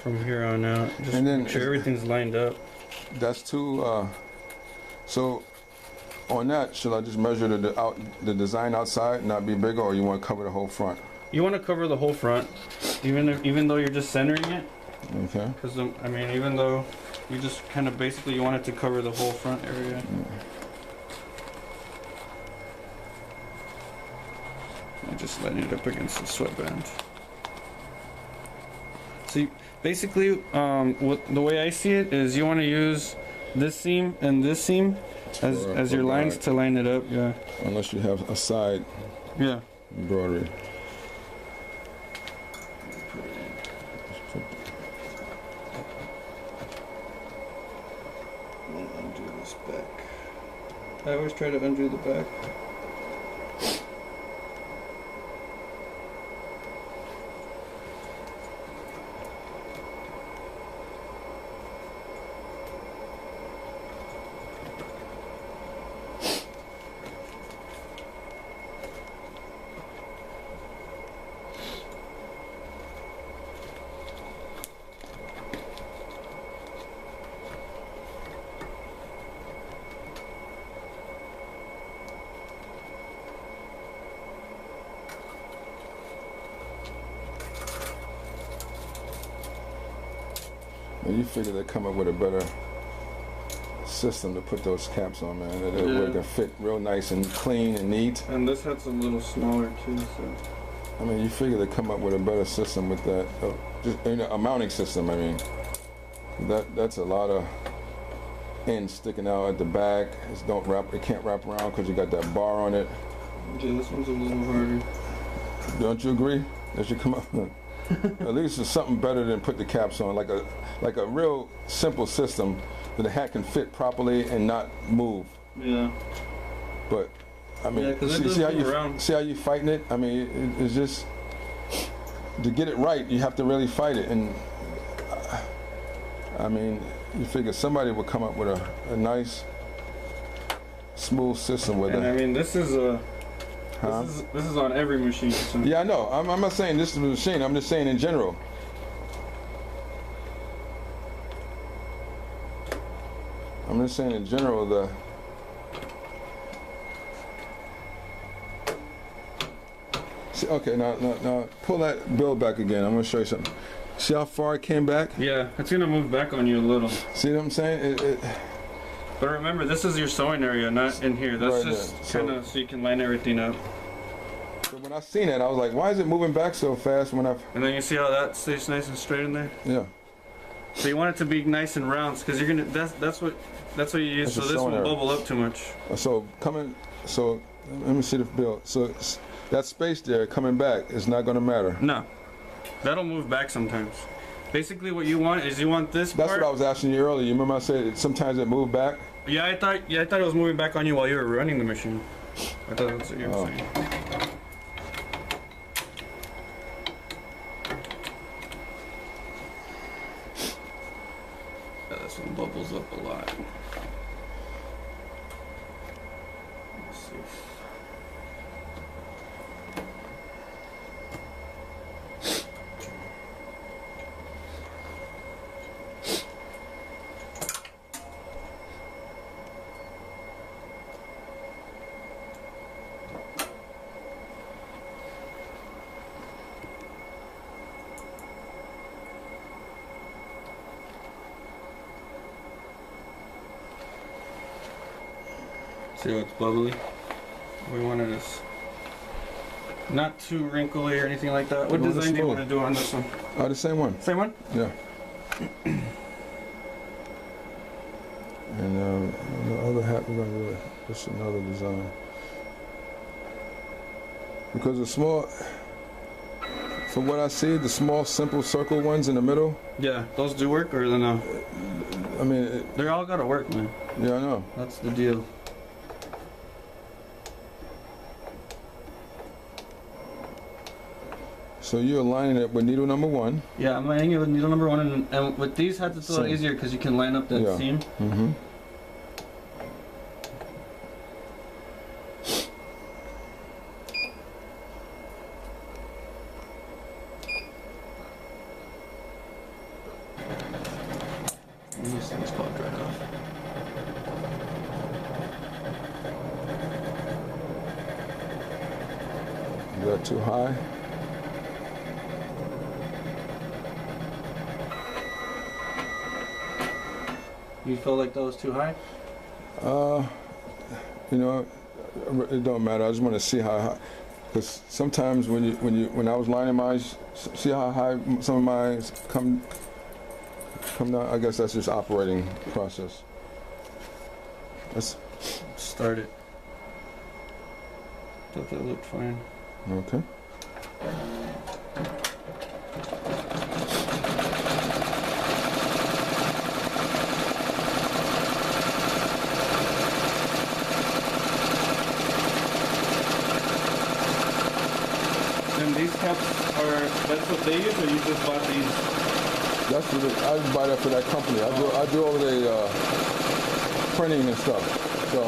from here on out. Just And then make sure everything's lined up. That's too. So on that, should I just measure the design outside, not be bigger, or you want to cover the whole front? You want to cover the whole front, even though you're just centering it. Okay. Because I mean, even though you just kind of basically you want it to cover the whole front area. I just line it up against the sweatband. See, basically, the way I see it is you want to use this seam and this seam as your lines to line it up. Yeah. Unless you have a side Yeah. embroidery. Undo this back. I always try to undo the back. And you figure they come up with a better system to put those caps on, man. That Yeah. it can fit real nice and clean and neat. And this head's a little smaller too, so. I mean, you figure they come up with a better system with that, just a mounting system. I mean, that's a lot of ends sticking out at the back. It can't wrap around because you got that bar on it. Yeah, this one's a little harder. Don't you agree? That should come up. At least it's something better than put the caps on, like a real simple system that the hat can fit properly and not move. Yeah. But I mean, Yeah, 'cause it does see how move around. see how you fighting it? I mean, it's just to get it right, you have to really fight it. And I mean, you figure somebody would come up with a nice, smooth system with And I it. mean, this is a. Huh? This is on every machine. So. Yeah, I know. I'm not saying this is a machine. I'm just saying in general. I'm just saying in general See, okay, now pull that build back again. I'm gonna show you something. See how far it came back? Yeah, it's gonna move back on you a little. See what I'm saying? But remember, this is your sewing area, not in here. That's Right, just yeah. So- kind of so you can line everything up. So when I seen that, I was like, why is it moving back so fast when I've... And then you see how that stays nice and straight in there. Yeah. So you want it to be nice and round, because you're gonna. That's what you use. That's So a this sewing won't area. bubble up too much. So let me see the build. So that space there coming back is not gonna matter. No, that'll move back sometimes. Basically, what you want is you want this That's part. what I was asking you earlier. You remember I said sometimes it moved back? Yeah, I thought it was moving back on you while you were running the machine. I thought that's what you were Oh. saying. Yeah, this one bubbles up a lot. Let's see. See how it's bubbly? We wanted this not too wrinkly or anything like that. What No, it's design do you smooth. want to do on this one? Oh, the same one. Same one? Yeah. And the other hat we're gonna do just another design. Because the small, from what I see, the small simple circle ones in the middle, Yeah, those do work or no? I mean, They all gotta work, man. yeah, I know. That's the deal. So you're aligning it with needle number 1. Yeah, I'm lining it with needle number 1, and with these hats it's a little Same. easier because you can line up that Yeah. seam. Mm-hmm. thing's popped right off. Is that too high? You feel like that was too high? You know, it don't matter. I just want to see how high, because sometimes when I was lining mine, see how high some of mine come down. I guess that's just operating process. Let's start it. Thought that looked fine. Okay. And these caps are, that's what they use, or you just bought these? That's what I just buy that for that company. I do all the printing and stuff. So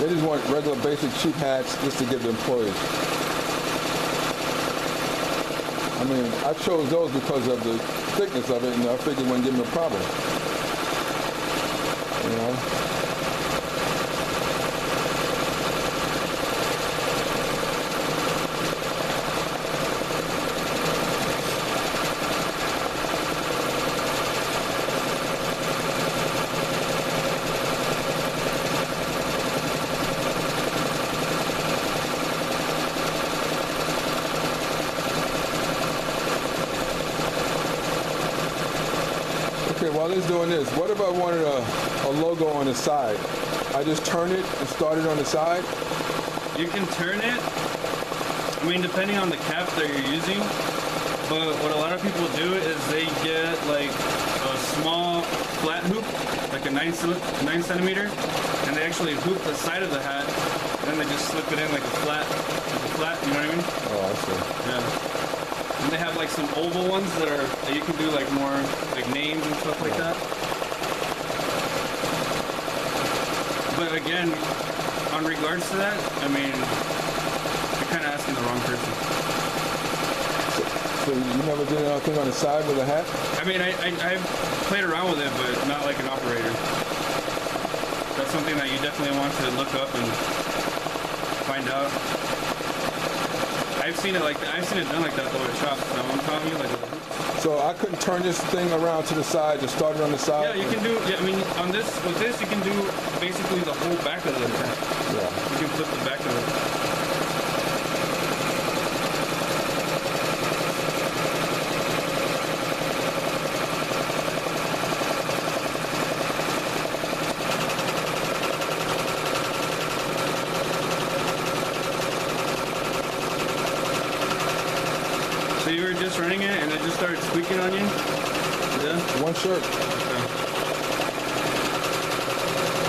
they just want regular basic cheap hats just to give the employees. I mean, I chose those because of the thickness of it, and I figured it wouldn't give me a problem. You know? Okay, while it's doing this, what if I wanted a logo on the side? I just turn it and start it on the side? You can turn it, I mean, depending on the cap that you're using, but what a lot of people do is they get like a small flat hoop, like a 9 centimeter, and they actually hoop the side of the hat, and then they just slip it in like a flat, you know what I mean? Oh, I see. Yeah. And they have like some oval ones that you can do like more like names and stuff like that. But again, on regards to that, I mean, you're kind of asking the wrong person. So you never did anything on the side with a hat? I mean, I've played around with it, but not like an operator. That's something that you definitely want to look up and find out. I've seen it done like that though at shops. So I'm telling you, like. So I couldn't turn this thing around to the side, just start it on the side? Yeah, you can do. Yeah, I mean, with this, you can do basically the whole back of the hat. Yeah. You can flip the back of it. So you were just running it and it just started squeaking on you? Yeah? One shirt. Okay.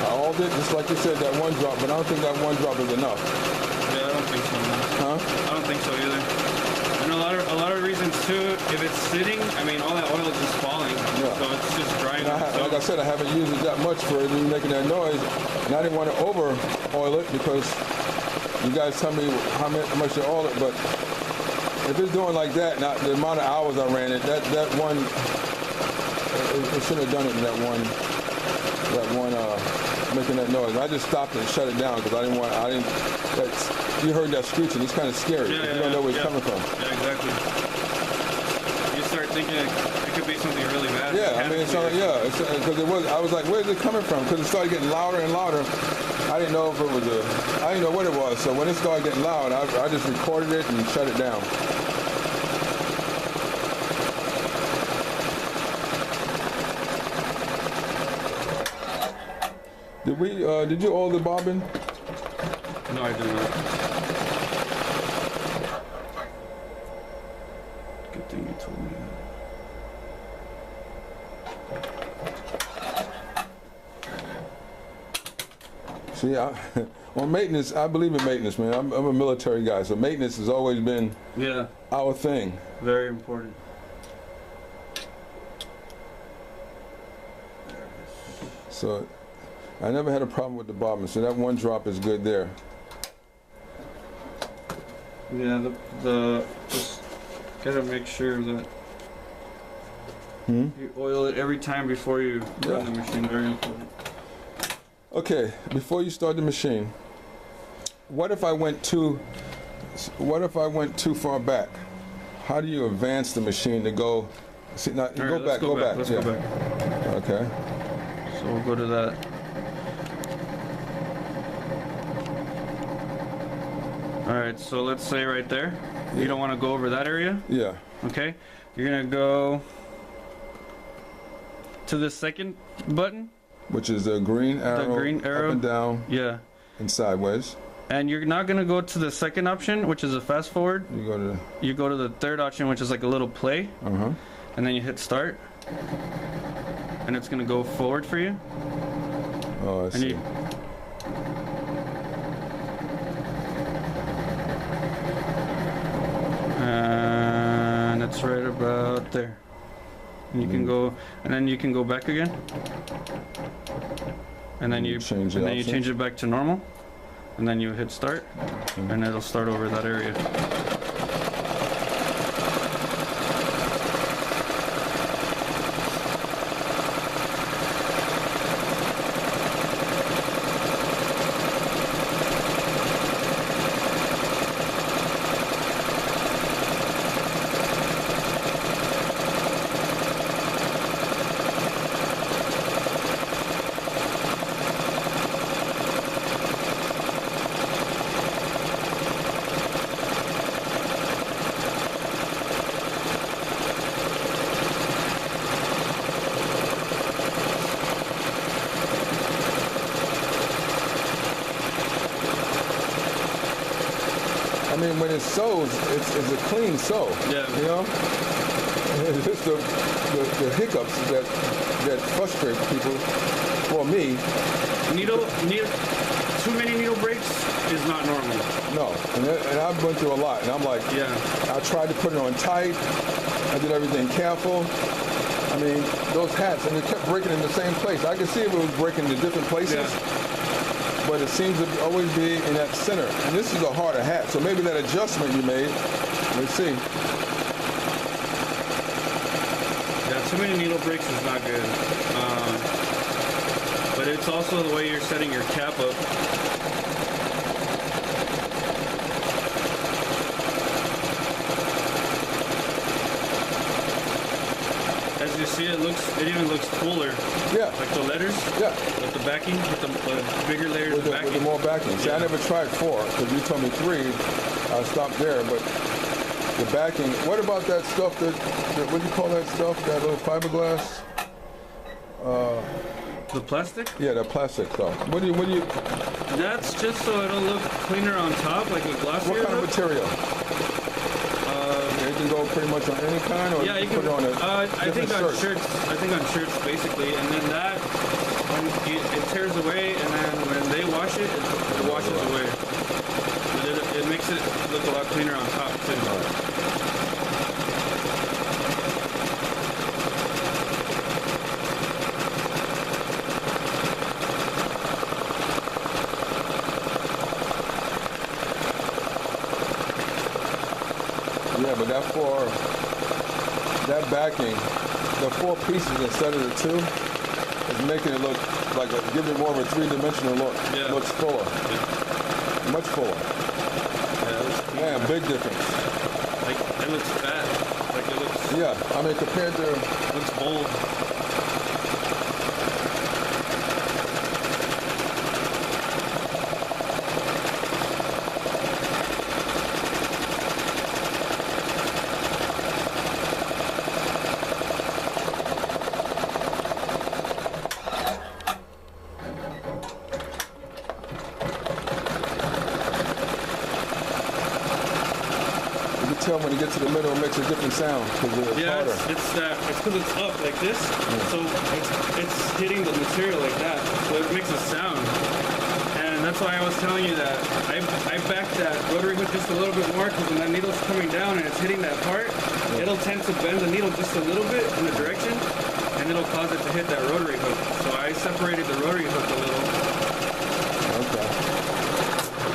I hauled it, just like you said, that one drop, but I don't think that one drop is enough. Yeah, I don't think so. No. Huh? I don't think so either. And a lot of reasons too, if it's sitting, I mean, all that oil is just falling. Yeah. So it's just drying. Like I said, I haven't used it that much for it making that noise, and I didn't want to over oil it because you guys tell me how much you oil it, but if it's doing like that, not the amount of hours I ran it, that one, it shouldn't have done it in that one, making that noise. I just stopped it and shut it down because you heard that screeching. It's kind of scary. Yeah, you don't know where it's coming from. Yeah, exactly. You start thinking it could be something really bad. Yeah, I mean, because I was like, where's it coming from? Because it started getting louder and louder. I didn't know if it was I didn't know what it was. So when it started getting loud, I just recorded it and shut it down. Did you oil the bobbin? No, I did not. Good thing you told me that. See, on maintenance, I believe in maintenance, man. I'm a military guy, so maintenance has always been our thing. Very important. So I never had a problem with the bobbin, so that one drop is good there. Yeah, just gotta make sure that You oil it every time before you run the Yeah. machine. Very important. Okay, before you start the machine, what if I went too far back? How do you advance the machine to go? See, now, All go right, back, go back. Let's yeah. go back. Okay. So we'll go to that. All right, so let's say right there. You don't want to go over that area, Yeah. okay? You're gonna go to the second button. Which is the green arrow, green arrow. up and down Yeah. and sideways. And you're not gonna go to the second option, which is a fast forward. You go to You go to the third option, which is like a little play, uh-huh. and then you hit start. And it's gonna go forward for you. Oh, I And see. you, and it's right about there. And you can go, and then you can go back again. And then you Change the and then you option. change it back to normal. And then you hit start, and it'll start over that area. I mean, when it sews, it's a clean sew. Yeah. You know? It's just the hiccups that frustrate people. For me, Needle, too many needle breaks is not normal. no. And I've been through a lot. And I'm like, Yeah. I tried to put it on tight. I did everything careful. I mean, those hats, and it kept breaking in the same place. I could see if it was breaking in different places. Yeah. But it seems to always be in that center. And this is a harder hat, so maybe that adjustment you made, let's see. Yeah, too many needle breaks is not good. But it's also the way you're setting your cap up. As you see, it even looks fuller. Yeah, Like the letters, yeah, with the backing, with the bigger layers with of the backing. more backing. See, I Yeah. never tried 4, because you told me 3. I stopped there, but the backing, what about that stuff that what do you call that stuff, that little fiberglass? The plastic? Yeah, that plastic stuff. What do you, That's just so it'll look cleaner on top, like a glossier what kind of look. material? It can go pretty much on any kind, or Yeah, you put can. it on a I think different on shirt? shirts. I think on shirts basically, and then that when it tears away, and then when they wash it, it washes away. But it makes it look a lot cleaner on top too. Yeah, but that backing, the 4 pieces instead of the 2, is making it look like giving more of a 3-dimensional look. Yeah. It looks fuller, Yeah, much fuller. yeah, it looks clean. Man, big difference. Like it looks fat. Like it looks Yeah, I mean compared to, looks bold. you can tell when you get to the middle, it makes a different sound because it's Yeah, harder. it's because it's up like this, so it's hitting the material like that, so it makes a sound. And that's why I was telling you that I backed that rotary hook just a little bit more, because when that needle's coming down and it's hitting that part, it'll tend to bend the needle just a little bit in the direction, and it'll cause it to hit that rotary hook. So I separated the rotary hook a little. Okay.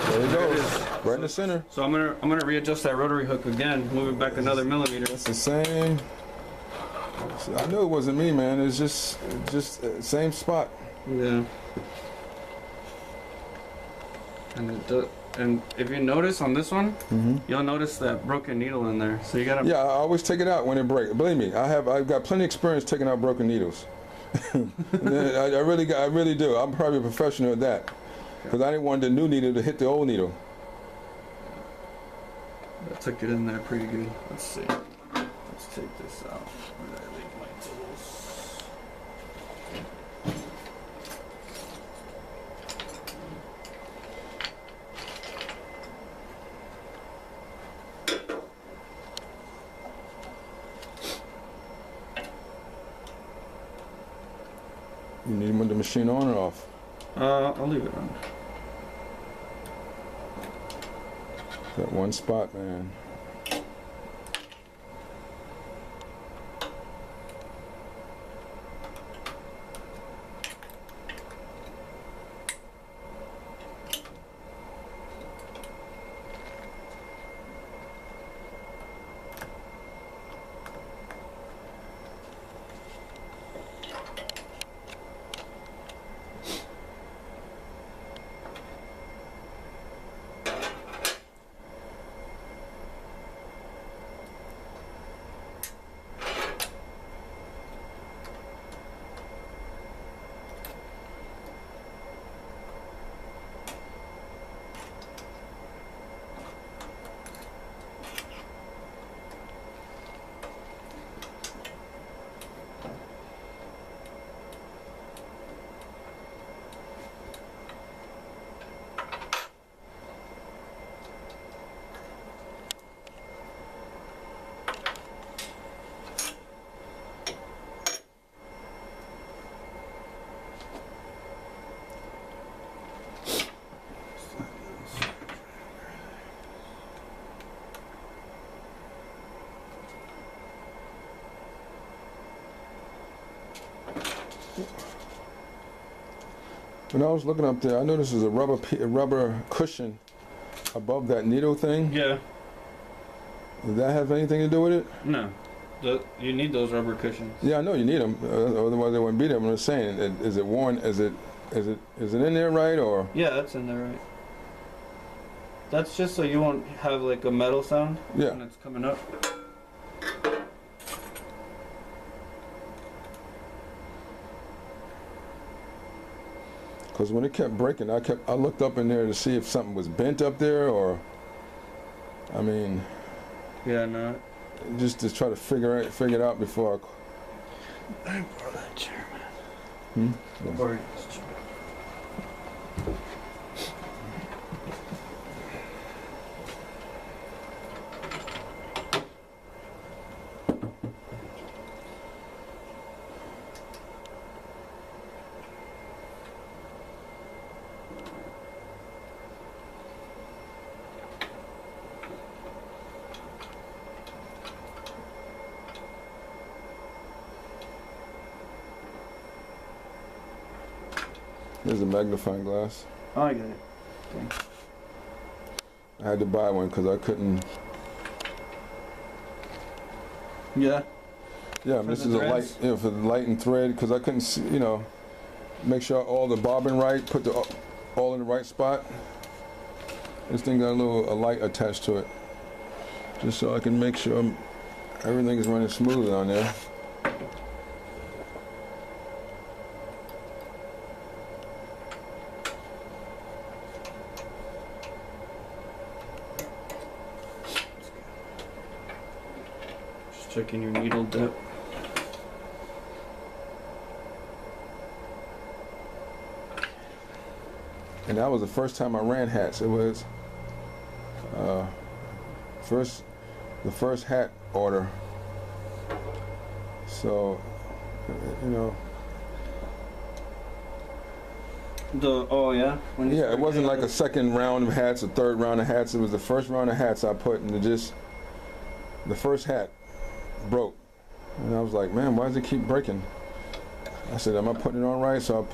There it There it goes. is. Right in the center. So I'm gonna readjust that rotary hook again, move it back another millimeter. It's the same. So I knew it wasn't me, man. It's just same spot. Yeah. And if you notice on this one, you'll notice that broken needle in there. So you gotta. Yeah, I always take it out when it breaks. Believe me, I've got plenty of experience taking out broken needles. I really do. I'm probably a professional at that because I didn't want the new needle to hit the old needle. I took it in there pretty good. Let's see. Let's take this out. Where did I leave my tools? You need them with the machine on or off? I'll leave it on. That one spot, man. When I was looking up there, I noticed there's a rubber cushion above that needle thing. Yeah. Does that have anything to do with it? No. You need those rubber cushions. Yeah, I know you need them. Otherwise, they wouldn't be there. I'm just saying, is it worn? Is it in there right or? Yeah, that's in there right. That's just so you won't have like a metal sound when it's coming up. Because when it kept breaking, I looked up in there to see if something was bent up there or, I mean. Yeah, no. Just to try to figure it out before I borrow that chair, man. Yeah. Borrow this chair. Here's a magnifying glass. Oh, I get it. Thanks. I had to buy one because I couldn't. Yeah. Yeah, this is a light, for the light and thread because I couldn't see, make sure all the bobbin right, put all in the right spot. This thing got a light attached to it, just so I can make sure everything is running smooth on there. Checking your needle depth. And that was the first time I ran hats. It was the first hat order. So, Yeah. Yeah, it wasn't like a second round of hats, a third round of hats. It was the first round of hats I put, and the first hat broke. And I was like, man, why does it keep breaking? I said, am I putting it on right? So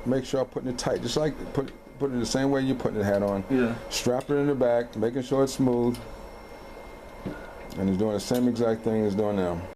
make sure I'm putting it tight, just like put it the same way you're putting the hat on. Yeah. Strap it in the back, making sure it's smooth. And he's doing the same exact thing he's doing now.